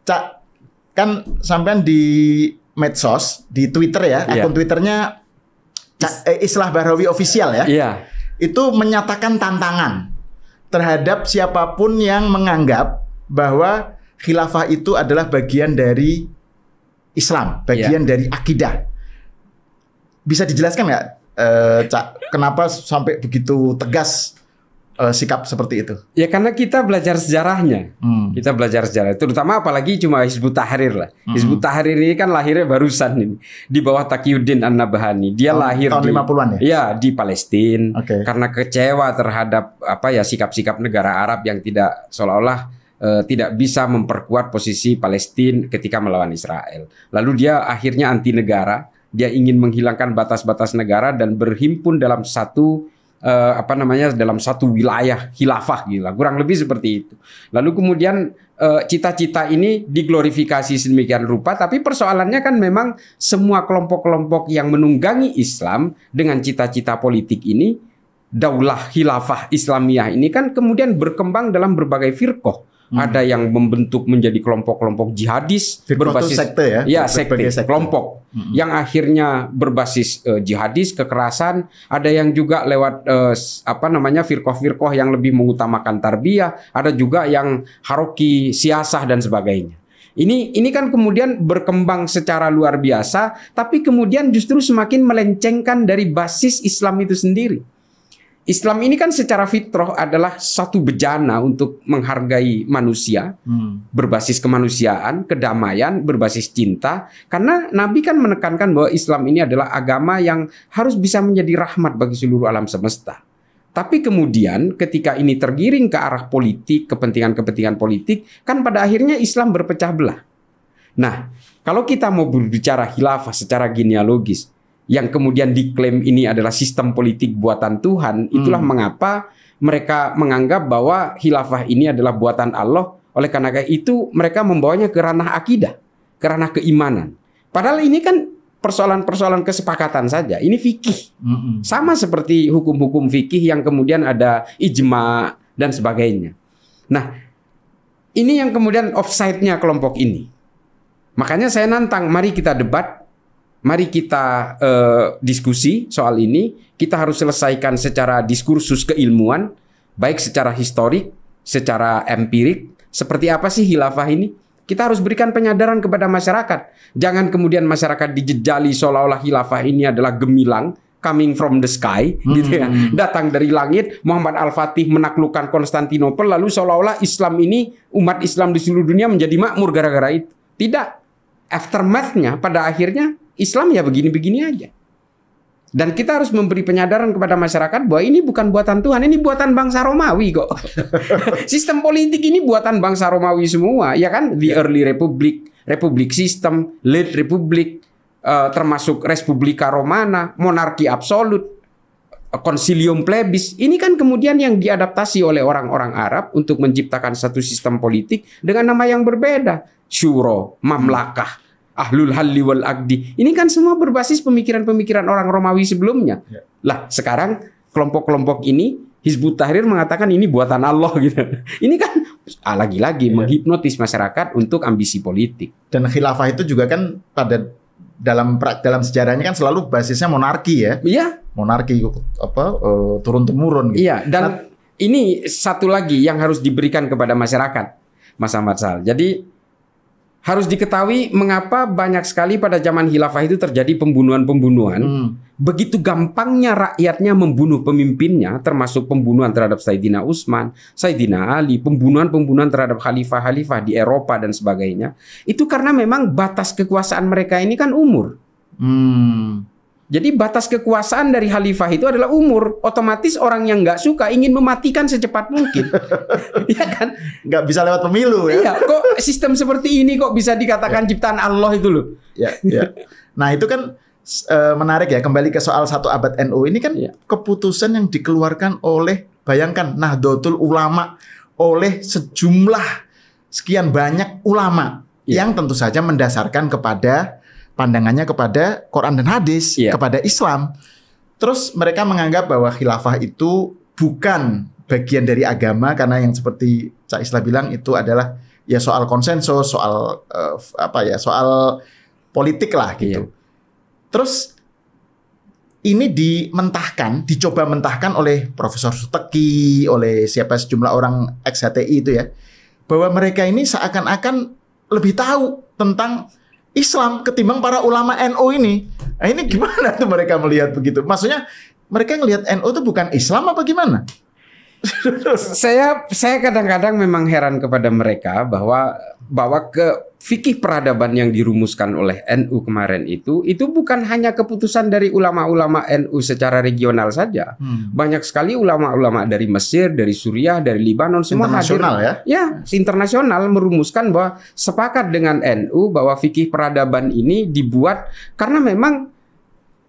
Cak, kan sampean di medsos, di Twitter ya, akun Twitternya Islah Bahrawi Official ya. Iya. Itu menyatakan tantangan terhadap siapapun yang menganggap bahwa khilafah itu adalah bagian dari Islam, bagian dari akidah. Bisa dijelaskan nggak, Cak, kenapa sampai begitu tegas sikap seperti itu? Ya karena kita belajar sejarahnya. Kita belajar sejarah, terutama apalagi cuma Hizbut Tahrir lah. Hizbut Tahrir ini kan lahirnya barusan ini di bawah Taqiyuddin An-Nabhani. Dia lahir tahun 50-an ya? Iya, di Palestina. Okay. Karena kecewa terhadap sikap-sikap negara Arab yang tidak seolah-olah tidak bisa memperkuat posisi Palestina ketika melawan Israel. Lalu dia akhirnya anti negara. Dia ingin menghilangkan batas-batas negara dan berhimpun dalam satu dalam satu wilayah khilafah, kurang lebih seperti itu. Lalu kemudian cita-cita ini diglorifikasi sedemikian rupa, tapi persoalannya kan memang semua kelompok-kelompok yang menunggangi Islam dengan cita-cita politik ini, daulah khilafah Islamiyah ini kan kemudian berkembang dalam berbagai firqah. Ada yang membentuk menjadi kelompok-kelompok jihadis berbasis sekte ya, sekte kelompok yang akhirnya berbasis jihadis, kekerasan. Ada yang juga lewat firqah-firqah yang lebih mengutamakan tarbiyah. Ada juga yang haroki siasah dan sebagainya. Ini kan kemudian berkembang secara luar biasa, tapi kemudian justru semakin melencengkan dari basis Islam itu sendiri. Islam ini kan secara fitrah adalah satu bejana untuk menghargai manusia, berbasis kemanusiaan, kedamaian, berbasis cinta. Karena Nabi kan menekankan bahwa Islam ini adalah agama yang harus bisa menjadi rahmat bagi seluruh alam semesta. Tapi kemudian ketika ini tergiring ke arah politik, kepentingan-kepentingan politik, kan pada akhirnya Islam berpecah belah. Nah, kalau kita mau berbicara khilafah secara genealogis, yang kemudian diklaim ini adalah sistem politik buatan Tuhan, itulah mengapa mereka menganggap bahwa khilafah ini adalah buatan Allah. Oleh karena itu mereka membawanya ke ranah akidah, ke ranah keimanan. Padahal ini kan persoalan-persoalan kesepakatan saja. Ini fikih. Sama seperti hukum-hukum fikih yang kemudian ada ijma dan sebagainya. Nah, ini yang kemudian offside-nya kelompok ini. Makanya saya nantang, mari kita debat. Mari kita diskusi soal ini. Kita harus selesaikan secara diskursus keilmuan, baik secara historik, secara empirik. Seperti apa sih khilafah ini? Kita harus berikan penyadaran kepada masyarakat. Jangan kemudian masyarakat dijejali seolah-olah khilafah ini adalah gemilang, coming from the sky, gitu ya. Datang dari langit. Muhammad Al-Fatih menaklukkan Konstantinopel, lalu seolah-olah Islam ini, umat Islam di seluruh dunia menjadi makmur gara-gara itu. Tidak. Aftermath-nya pada akhirnya Islam ya begini-begini aja. Dan kita harus memberi penyadaran kepada masyarakat bahwa ini bukan buatan Tuhan, ini buatan bangsa Romawi kok. Sistem politik ini buatan bangsa Romawi semua, ya kan? The early republic, republic system, late republic, termasuk Respublika Romana, monarki absolut, concilium plebis. Ini kan kemudian yang diadaptasi oleh orang-orang Arab untuk menciptakan satu sistem politik dengan nama yang berbeda. Syuro, mamlakah, ahlul halli wal aqdi. Ini kan semua berbasis pemikiran-pemikiran orang Romawi sebelumnya. Lah, sekarang kelompok-kelompok ini, Hizbut Tahrir mengatakan ini buatan Allah gitu. Ini kan lagi-lagi menghipnotis masyarakat untuk ambisi politik. Dan khilafah itu juga kan pada dalam sejarahnya kan selalu basisnya monarki ya. Iya. Monarki turun temurun gitu. Iya, dan ini satu lagi yang harus diberikan kepada masyarakat, Mas Ahmad Sal. Jadi harus diketahui mengapa banyak sekali pada zaman khilafah itu terjadi pembunuhan-pembunuhan. Begitu gampangnya rakyatnya membunuh pemimpinnya, termasuk pembunuhan terhadap Sayyidina Utsman, Sayyidina Ali, pembunuhan-pembunuhan terhadap khalifah-khalifah di Eropa dan sebagainya. Itu karena memang batas kekuasaan mereka ini kan umur. Jadi batas kekuasaan dari khalifah itu adalah umur. Otomatis orang yang nggak suka ingin mematikan secepat mungkin. Iya kan? Nggak bisa lewat pemilu ya? Iya, kok sistem seperti ini kok bisa dikatakan ciptaan Allah itu loh. Ya. Nah itu kan menarik ya. Kembali ke soal 1 abad NU ini kan keputusan yang dikeluarkan oleh, bayangkan, Nahdlatul Ulama, oleh sejumlah sekian banyak ulama yang tentu saja mendasarkan kepada pandangannya kepada Quran dan hadis, kepada Islam. Terus mereka menganggap bahwa khilafah itu bukan bagian dari agama, karena yang seperti Cak Islah bilang itu adalah ya soal konsensus, soal soal politik lah gitu. Terus ini dicoba mentahkan oleh Profesor Suteki, oleh sejumlah orang ex-HTI itu ya, bahwa mereka ini seakan-akan lebih tahu tentang Islam ketimbang para ulama NU ini. Nah, ini gimana tuh mereka melihat begitu? Maksudnya mereka ngelihat NU itu bukan Islam apa gimana? Saya kadang-kadang memang heran kepada mereka bahwa ke fikih peradaban yang dirumuskan oleh NU kemarin itu bukan hanya keputusan dari ulama-ulama NU secara regional saja. Banyak sekali ulama-ulama dari Mesir, dari Suriah, dari Libanon semua hadir. Ya, internasional merumuskan bahwa sepakat dengan NU bahwa fikih peradaban ini dibuat karena memang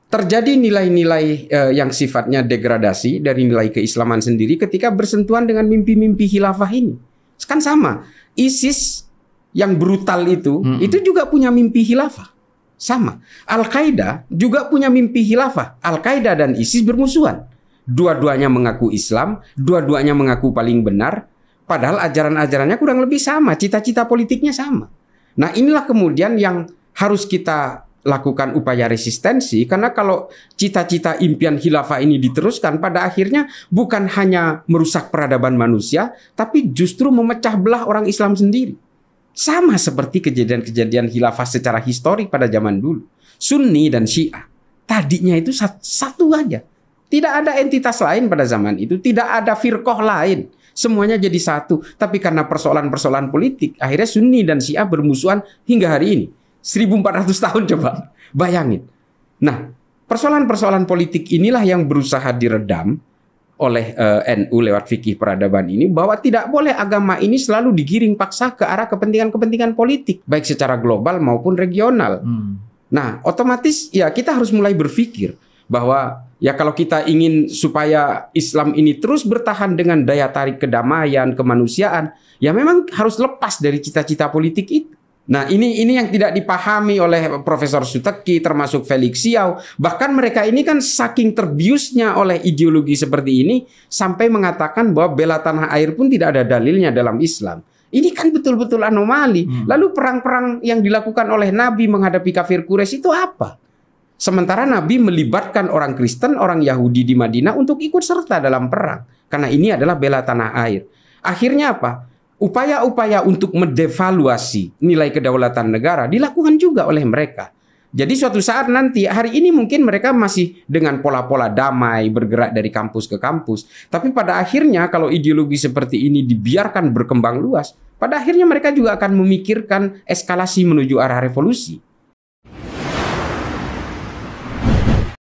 terjadi nilai-nilai yang sifatnya degradasi dari nilai keislaman sendiri ketika bersentuhan dengan mimpi-mimpi khilafah ini. Kan sama. ISIS yang brutal itu juga punya mimpi khilafah. Sama. Al-Qaeda juga punya mimpi khilafah. Al-Qaeda dan ISIS bermusuhan. Dua-duanya mengaku Islam, dua-duanya mengaku paling benar, padahal ajaran-ajarannya kurang lebih sama, cita-cita politiknya sama. Nah, inilah kemudian yang harus kita lakukan upaya resistensi, karena kalau cita-cita impian khilafah ini diteruskan, pada akhirnya bukan hanya merusak peradaban manusia, tapi justru memecah belah orang Islam sendiri. Sama seperti kejadian-kejadian khilafah secara historik pada zaman dulu. Sunni dan Syiah, tadinya itu satu aja. Tidak ada entitas lain pada zaman itu, tidak ada firqah lain. Semuanya jadi satu. Tapi karena persoalan-persoalan politik, akhirnya Sunni dan Syiah bermusuhan hingga hari ini. 1400 tahun coba, bayangin. Nah, persoalan-persoalan politik inilah yang berusaha diredam oleh NU lewat fikih peradaban ini, bahwa tidak boleh agama ini selalu digiring paksa ke arah kepentingan-kepentingan politik, baik secara global maupun regional. Nah, otomatis ya kita harus mulai berpikir bahwa ya kalau kita ingin supaya Islam ini terus bertahan dengan daya tarik kedamaian, kemanusiaan, ya memang harus lepas dari cita-cita politik itu. Nah, ini yang tidak dipahami oleh Profesor Suteki, termasuk Felix Xiao. Bahkan mereka ini kan saking terbiusnya oleh ideologi seperti ini, sampai mengatakan bahwa bela tanah air pun tidak ada dalilnya dalam Islam. Ini kan betul-betul anomali. Lalu perang-perang yang dilakukan oleh Nabi menghadapi kafir Quraisy itu apa? Sementara Nabi melibatkan orang Kristen, orang Yahudi di Madinah untuk ikut serta dalam perang. Karena ini adalah bela tanah air. Akhirnya apa? Upaya-upaya untuk mendevaluasi nilai kedaulatan negara dilakukan juga oleh mereka. Jadi suatu saat nanti, hari ini mungkin mereka masih dengan pola-pola damai bergerak dari kampus ke kampus. Tapi pada akhirnya kalau ideologi seperti ini dibiarkan berkembang luas, pada akhirnya mereka juga akan memikirkan eskalasi menuju arah revolusi.